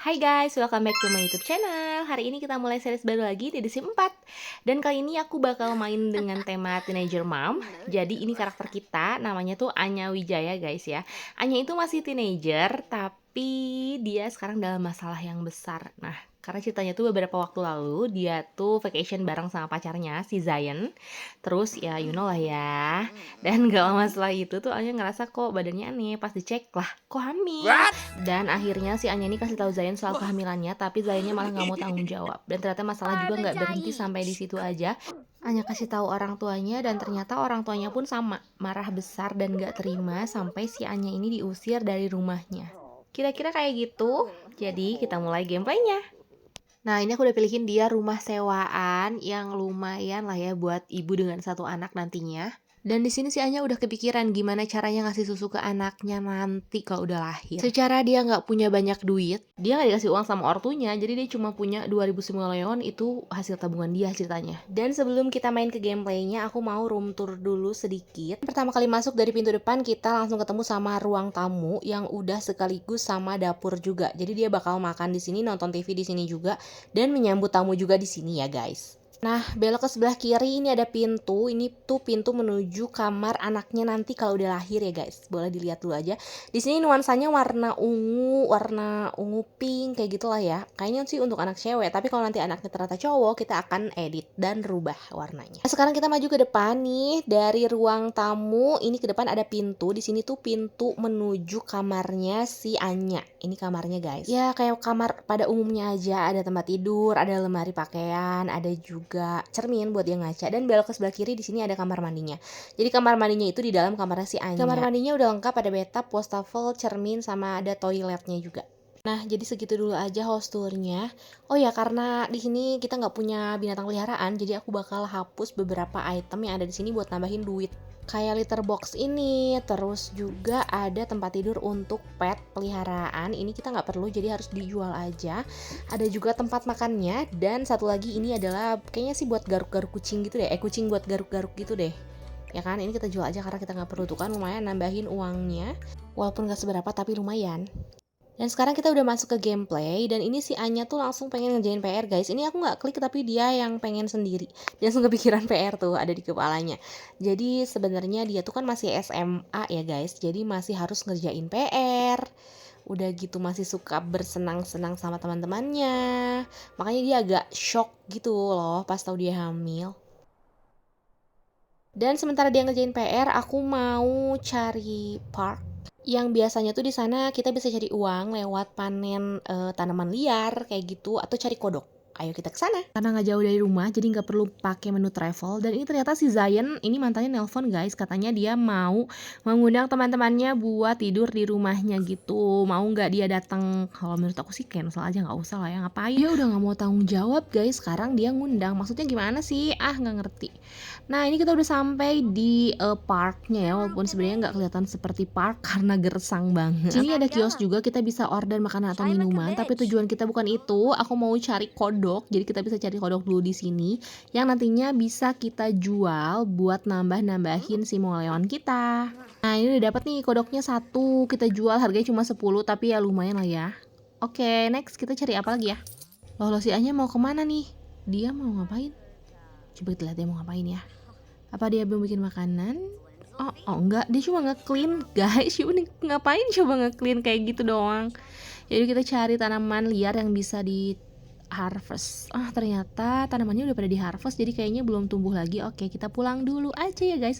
Hai guys, welcome back to my YouTube channel. Hari ini kita mulai series baru lagi di Sim 4. Dan kali ini aku bakal main dengan tema Teenager Mom. Jadi ini karakter kita, namanya tuh Anya Wijaya guys ya. Anya itu masih teenager, tapi dia sekarang dalam masalah yang besar. Nah, karena ceritanya tuh beberapa waktu lalu dia tuh vacation bareng sama pacarnya si Zion. Terus ya you know lah ya. Dan gak lama setelah itu tuh Anya ngerasa kok badannya aneh. Pas dicek lah, kok hamil. Dan akhirnya si Anya ini kasih tahu Zion soal kehamilannya, tapi Zionnya malah nggak mau tanggung jawab. Dan ternyata masalah juga nggak berhenti sampai di situ aja. Anya kasih tahu orang tuanya dan ternyata orang tuanya pun sama, marah besar dan nggak terima sampai si Anya ini diusir dari rumahnya. Kira-kira kayak gitu. Jadi kita mulai gameplaynya. Nah, ini aku udah pilihin dia rumah sewaan yang lumayan lah ya buat ibu dengan satu anak nantinya. Dan di sini si Anya udah kepikiran gimana caranya ngasih susu ke anaknya nanti kalau udah lahir. Secara dia nggak punya banyak duit, dia nggak dikasih uang sama ortunya, jadi dia cuma punya 2.000 simoleon, itu hasil tabungan dia ceritanya. Dan sebelum kita main ke gameplaynya, aku mau room tour dulu sedikit. Pertama kali masuk dari pintu depan, kita langsung ketemu sama ruang tamu yang udah sekaligus sama dapur juga. Jadi dia bakal makan di sini, nonton TV di sini juga, dan menyambut tamu juga di sini ya guys. Nah, belok ke sebelah kiri ini ada pintu. Ini tuh pintu menuju kamar anaknya nanti kalau udah lahir ya guys. Boleh dilihat dulu aja. Di sini nuansanya warna ungu pink kayak gitulah ya. Kayaknya sih untuk anak cewek, tapi kalau nanti anaknya ternyata cowok, kita akan edit dan rubah warnanya. Nah, sekarang kita maju ke depan nih dari ruang tamu. Ini ke depan ada pintu. Di sini tuh pintu menuju kamarnya si Anya. Ini kamarnya guys. Ya kayak kamar pada umumnya aja, ada tempat tidur, ada lemari pakaian, ada juga cermin buat dia ngaca, dan belok ke sebelah kiri di sini ada kamar mandinya. Jadi kamar mandinya itu di dalam kamarnya si Anya. Kamar mandinya udah lengkap, ada bathtub, wastafel, cermin, sama ada toiletnya juga. Nah, jadi segitu dulu aja host tournya. Oh ya, karena di sini kita nggak punya binatang peliharaan, jadi aku bakal hapus beberapa item yang ada di sini buat nambahin duit. Kayak litter box ini, terus juga ada tempat tidur untuk pet peliharaan. Ini kita nggak perlu, jadi harus dijual aja. Ada juga tempat makannya, dan satu lagi ini adalah kayaknya sih buat garuk-garuk kucing gitu deh. Kucing buat garuk-garuk gitu deh. Ya kan, ini kita jual aja karena kita nggak perlu, tuh kan lumayan nambahin uangnya. Walaupun nggak seberapa tapi lumayan. Dan sekarang kita udah masuk ke gameplay, dan ini si Anya tuh langsung pengen ngerjain PR guys. Ini aku nggak klik tapi dia yang pengen sendiri. Dia langsung kepikiran PR tuh ada di kepalanya. Jadi sebenarnya dia tuh kan masih SMA ya guys, jadi masih harus ngerjain PR. Udah gitu masih suka bersenang-senang sama teman-temannya. Makanya dia agak shock gitu loh pas tahu dia hamil. Dan sementara dia ngerjain PR, aku mau cari park yang biasanya tuh di sana kita bisa cari uang lewat panen tanaman liar kayak gitu, atau cari kodok. Ayo kita ke sana. Karena nggak jauh dari rumah, jadi nggak perlu pakai menu travel. Dan ini ternyata si Zion ini mantannya nelpon guys, katanya dia mau mengundang teman-temannya buat tidur di rumahnya gitu. Mau nggak dia datang? Kalau menurut aku sih cancel aja, nggak usah lah ya, ngapain? Dia udah nggak mau tanggung jawab guys. Sekarang dia ngundang, maksudnya gimana sih? Nggak ngerti. Nah, ini kita udah sampai di parknya ya, walaupun sebenarnya nggak kelihatan seperti park karena gersang banget. Sini ada kios juga, kita bisa order makanan atau minuman, tapi tujuan kita bukan itu. Aku mau cari kodok, jadi kita bisa cari kodok dulu di sini, yang nantinya bisa kita jual buat nambah-nambahin simoleon kita. Nah, ini udah dapat nih kodoknya satu, kita jual harganya cuma 10, tapi ya lumayan lah ya. Oke, next kita cari apa lagi ya? Loh, si Anya mau kemana nih? Dia mau ngapain? Coba kita lihat dia mau ngapain ya. Apa dia belum bikin makanan? Oh enggak, dia cuma nge-clean guys. Coba ngapain coba nge-clean kayak gitu doang. Jadi kita cari tanaman liar yang bisa di harvest. Ternyata tanamannya udah pada di harvest, jadi kayaknya belum tumbuh lagi. Oke, kita pulang dulu aja ya guys.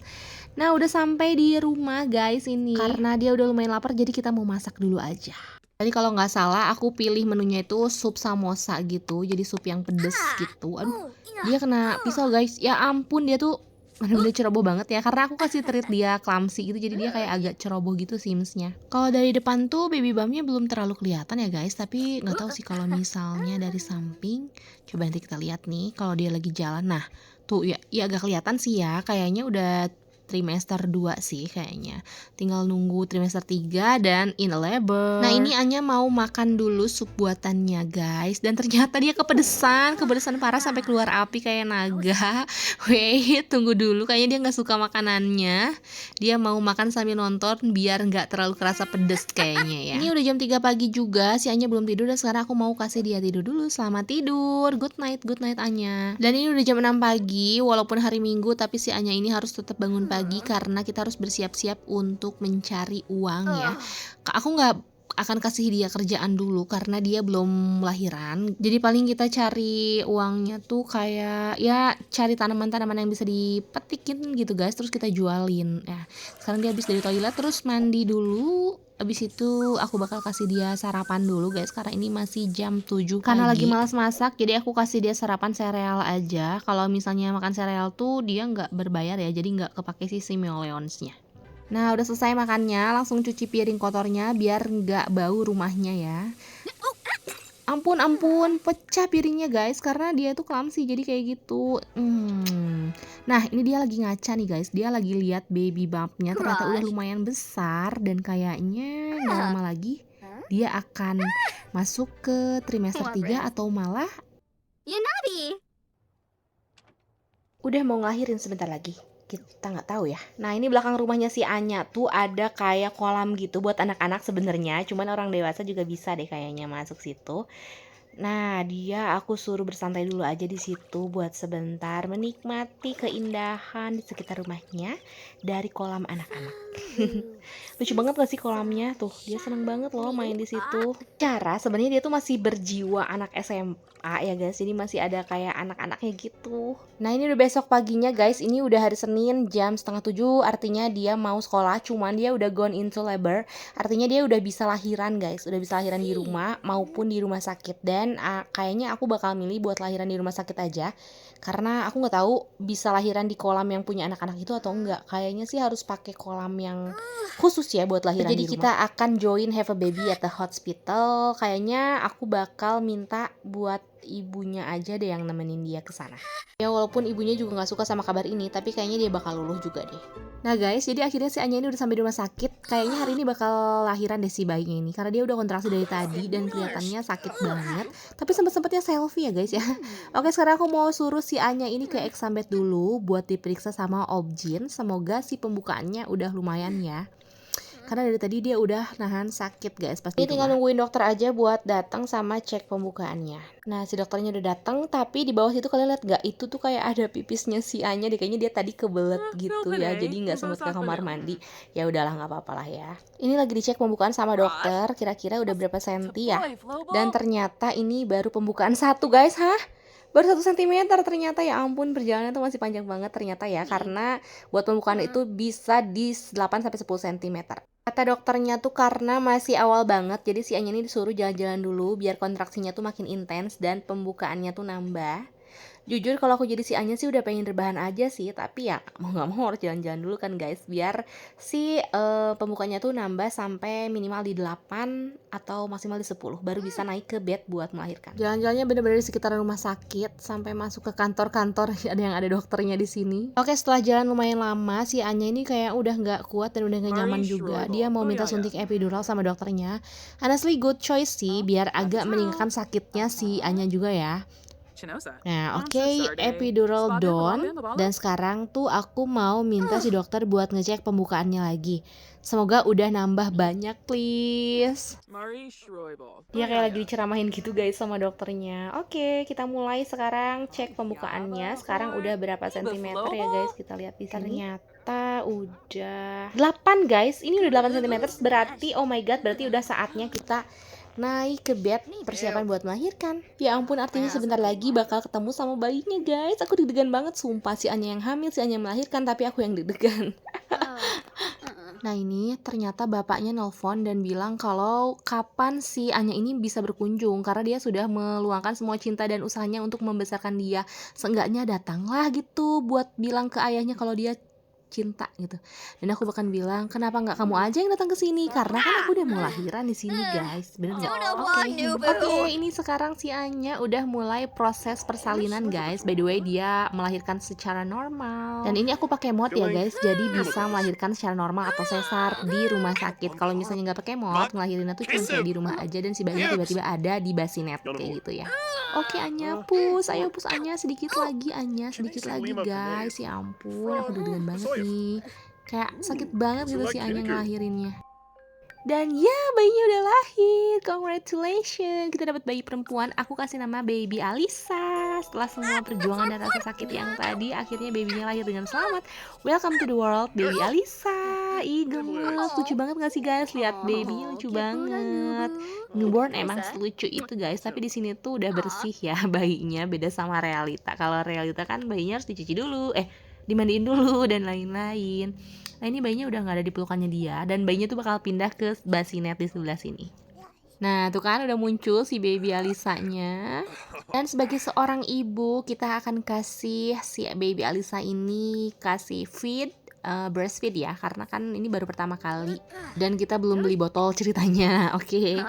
Nah, udah sampai di rumah guys ini. Karena dia udah lumayan lapar, jadi kita mau masak dulu aja. Tadi kalau nggak salah aku pilih menunya itu sup samosa gitu, jadi sup yang pedes gitu. Aduh, dia kena pisau guys. Ya ampun, dia tuh bener-bener ceroboh banget ya, karena aku kasih treat dia clumsy gitu, jadi dia kayak agak ceroboh gitu simsnya. Kalau dari depan tuh baby bumpnya belum terlalu kelihatan ya guys, tapi nggak tahu sih kalau misalnya dari samping. Coba nanti kita lihat nih kalau dia lagi jalan. Nah tuh ya agak kelihatan sih ya, kayaknya udah trimester 2 sih kayaknya. Tinggal nunggu trimester 3 dan in labor. Nah, ini Anya mau makan dulu sup buatannya, guys. Dan ternyata dia kepedesan parah sampai keluar api kayak naga. Wait, tunggu dulu. Kayaknya dia nggak suka makanannya. Dia mau makan sambil nonton biar nggak terlalu kerasa pedes kayaknya ya. Ini udah jam 3 pagi juga, si Anya belum tidur dan sekarang aku mau kasih dia tidur dulu. Selamat tidur. Good night Anya. Dan ini udah jam 6 pagi, walaupun hari Minggu tapi si Anya ini harus tetap bangun pagi karena kita harus bersiap-siap untuk mencari uang ya. Aku nggak akan kasih dia kerjaan dulu karena dia belum lahiran. Jadi paling kita cari uangnya tuh kayak ya cari tanaman-tanaman yang bisa dipetikin gitu guys, terus kita jualin. Ya, sekarang dia habis dari toilet terus mandi dulu. Abis itu aku bakal kasih dia sarapan dulu guys, karena ini masih jam 7 pagi. Karena lagi malas masak, jadi aku kasih dia sarapan sereal aja. Kalau misalnya makan sereal tuh dia nggak berbayar ya, jadi nggak kepake si simoleonsnya. Nah, udah selesai makannya, langsung cuci piring kotornya biar nggak bau rumahnya ya. Ampun, pecah piringnya guys, karena dia tuh clumsy jadi kayak gitu. Nah, ini dia lagi ngaca nih guys, dia lagi lihat baby bumpnya ternyata udah lumayan besar dan kayaknya nggak lama lagi dia akan masuk ke trimester 3 atau malah udah mau ngelahirin sebentar lagi. Kita nggak tahu ya. Nah, ini belakang rumahnya si Anya tuh ada kayak kolam gitu buat anak-anak sebenarnya. Cuman orang dewasa juga bisa deh kayaknya masuk situ. Nah, dia aku suruh bersantai dulu aja di situ buat sebentar menikmati keindahan di sekitar rumahnya dari kolam anak-anak. Lucu banget gak sih kolamnya? Tuh, dia seneng banget loh main di situ. Cara sebenarnya dia tuh masih berjiwa anak SMA ya guys. Jadi masih ada kayak anak-anaknya gitu. Nah, ini udah besok paginya guys. Ini udah hari Senin jam 6:30, artinya dia mau sekolah. Cuman dia udah gone into labor. Artinya dia udah bisa lahiran guys. Udah bisa lahiran di rumah maupun di rumah sakit. Dan kayaknya aku bakal milih buat lahiran di rumah sakit aja. Karena aku nggak tahu bisa lahiran di kolam yang punya anak-anak itu atau enggak. Kayaknya sih harus pakai kolam yang khusus ya buat lahiran di rumah. Jadi kita akan join have a baby at the hospital. Kayaknya aku bakal minta buat ibunya aja deh yang nemenin dia ke sana. Ya walaupun ibunya juga nggak suka sama kabar ini, tapi kayaknya dia bakal luluh juga deh. Nah guys, jadi akhirnya si Anya ini udah sampai di rumah sakit. Kayaknya hari ini bakal lahiran deh si bayinya ini, karena dia udah kontraksi dari tadi dan kelihatannya sakit banget. Tapi sempet-sempetnya selfie ya guys ya. Oke, sekarang aku mau suruh si Anya ini ke exam bed dulu buat diperiksa sama Obgyn. Semoga si pembukaannya udah lumayan ya. Karena dari tadi dia udah nahan sakit guys pas di rumah. Tinggal nungguin dokter aja buat datang sama cek pembukaannya. Nah, si dokternya udah datang, tapi di bawah situ kalian lihat gak? Itu tuh kayak ada pipisnya si Anya deh. Kayaknya dia tadi kebelet gitu ya. Jadi nggak sempat ke kamar mandi. Ya udahlah, nggak apa-apa lah ya. Ini lagi dicek pembukaan sama dokter. Kira-kira udah berapa senti ya? Dan ternyata ini baru pembukaan 1 guys. Hah? Baru 1 cm ternyata, ya ampun, perjalanan tuh masih panjang banget ternyata ya, karena buat pembukaan itu bisa di 8-10 cm. Kata dokternya tuh karena masih awal banget, jadi si Anya ini disuruh jalan-jalan dulu biar kontraksinya tuh makin intens dan pembukaannya tuh nambah. Jujur kalau aku jadi si Anya sih udah pengen rebahan aja sih, tapi ya mau nggak mau harus jalan-jalan dulu kan guys, biar si pembukanya tuh nambah sampai minimal di 8 atau maksimal di 10 baru bisa naik ke bed buat melahirkan. Jalan-jalannya bener-bener di sekitaran rumah sakit sampai masuk ke kantor-kantor ada yang ada dokternya di sini. Oke, setelah jalan lumayan lama, si Anya ini kayak udah nggak kuat dan udah nggak nyaman juga. Dia mau minta suntik epidural sama dokternya. Honestly good choice sih, biar agak meningkatkan sakitnya si Anya juga ya. Nah, oke, epidural done. Dan sekarang tuh aku mau minta si dokter buat ngecek pembukaannya lagi. Semoga udah nambah banyak, please. Ya kayak lagi diceramahin gitu guys sama dokternya. Oke, kita mulai sekarang cek pembukaannya. Sekarang udah berapa sentimeter ya guys? Kita lihat di sini. Ternyata udah 8 guys. Ini udah 8 cm, berarti oh my god, berarti udah saatnya kita naik ke bed persiapan buat melahirkan. Ya ampun, artinya sebentar lagi bakal ketemu sama bayinya guys. Aku deg-degan banget, sumpah. Si Anya yang hamil, si Anya yang melahirkan, tapi aku yang deg-degan. Nah, ini ternyata bapaknya nelpon dan bilang kalau kapan si Anya ini bisa berkunjung, karena dia sudah meluangkan semua cinta dan usahanya untuk membesarkan dia. Seenggaknya datanglah gitu buat bilang ke ayahnya kalau dia cinta gitu. Dan aku bahkan bilang, kenapa nggak kamu aja yang datang ke sini? Karena kan aku udah mau lahiran di sini guys, bener nggak? Oke, ini sekarang si Anya udah mulai proses persalinan guys. By the way dia melahirkan secara normal. Dan ini aku pakai mod ya guys, jadi bisa melahirkan secara normal atau sesar di rumah sakit. Kalau misalnya nggak pakai mod, ngelahirinnya tuh cuma kayak di rumah aja dan si bayinya tiba-tiba ada di basinet kayak gitu ya. Oke Anya, pus, ayo pus Anya sedikit lagi Anya, sedikit lagi guys. Ya ampun, aku deg-degan banget nih. Kayak sakit banget gitu si Anya ngelahirinnya. Dan ya bayinya udah lahir, congratulations, kita dapat bayi perempuan. Aku kasih nama baby Alisa. Setelah semua perjuangan dan rasa sakit yang tadi, akhirnya babynya lahir dengan selamat. Welcome to the world baby Alisa. Ih gemes, lucu banget gak sih guys? Lihat babynya lucu banget. Newborn emang lucu itu guys, tapi di sini tuh udah bersih ya bayinya, beda sama realita. Kalau realita kan bayinya harus dicuci dulu, dimandiin dulu dan lain-lain. Nah ini bayinya udah gak ada di pelukannya dia, dan bayinya tuh bakal pindah ke basinet di sebelah sini. Nah tuh kan udah muncul si baby Alisanya. Dan sebagai seorang ibu, kita akan kasih si baby Alisa ini kasih feed, breastfeed ya, karena kan ini baru pertama kali dan kita belum beli botol ceritanya. Oke.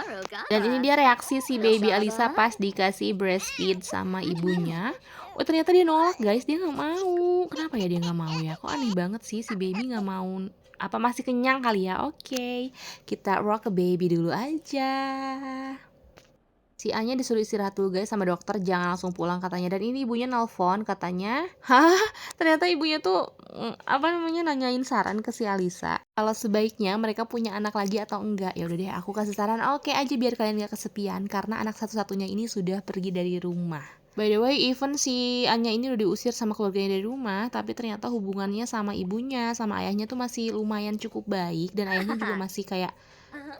Dan ini dia reaksi si baby Alisa pas dikasih breastfeed sama ibunya. Oh ternyata dia nolak guys, dia nggak mau. Kenapa ya dia nggak mau ya? Kok aneh banget sih si baby nggak mau. Apa masih kenyang kali ya? Oke, kita rock ke baby dulu aja. Si Anya disuruh istirahat dulu guys sama dokter, jangan langsung pulang katanya. Dan ini ibunya nelpon katanya, hah? Ternyata ibunya tuh nanyain saran ke si Alisa. Kalau sebaiknya mereka punya anak lagi atau enggak. Ya udah deh, aku kasih saran oke aja biar kalian gak kesepian karena anak satu-satunya ini sudah pergi dari rumah. By the way, even si Anya ini udah diusir sama keluarganya dari rumah, tapi ternyata hubungannya sama ibunya, sama ayahnya tuh masih lumayan cukup baik. Dan ayahnya juga masih kayak,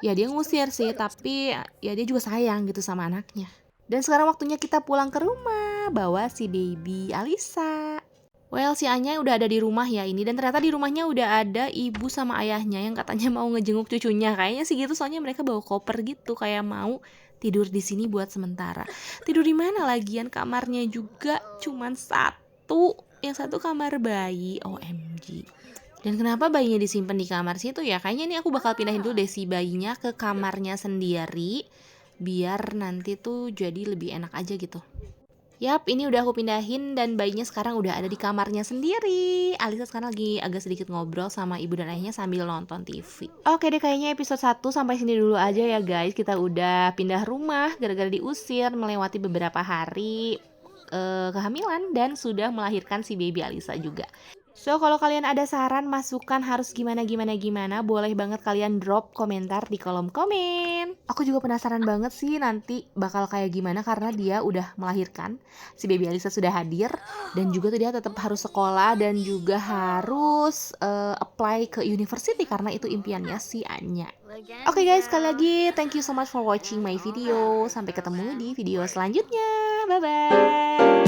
ya dia ngusir sih, tapi ya dia juga sayang gitu sama anaknya. Dan sekarang waktunya kita pulang ke rumah, bawa si baby Alisa. Well, si Anya udah ada di rumah ya ini, dan ternyata di rumahnya udah ada ibu sama ayahnya yang katanya mau ngejenguk cucunya. Kayaknya sih gitu, soalnya mereka bawa koper gitu, kayak mau tidur di sini buat sementara. Tidur di mana lagian, kamarnya juga cuman satu, yang satu kamar bayi. OMG. Dan kenapa bayinya disimpan di kamar situ ya? Kayaknya ini aku bakal pindahin dulu deh si bayinya ke kamarnya sendiri, biar nanti tuh jadi lebih enak aja gitu. Yap, ini udah aku pindahin dan bayinya sekarang udah ada di kamarnya sendiri. Alisa sekarang lagi agak sedikit ngobrol sama ibu dan ayahnya sambil nonton TV. Oke deh, kayaknya episode 1 sampai sini dulu aja ya guys. Kita udah pindah rumah gara-gara diusir, melewati beberapa hari kehamilan dan sudah melahirkan si baby Alisa juga. So, kalau kalian ada saran, masukan harus gimana, boleh banget kalian drop komentar di kolom komen. Aku juga penasaran banget sih nanti bakal kayak gimana karena dia udah melahirkan. Si baby Alisa sudah hadir dan juga tuh dia tetap harus sekolah dan juga harus apply ke university karena itu impiannya si Anya. Oke guys, sekali lagi thank you so much for watching my video. Sampai ketemu di video selanjutnya. Bye-bye.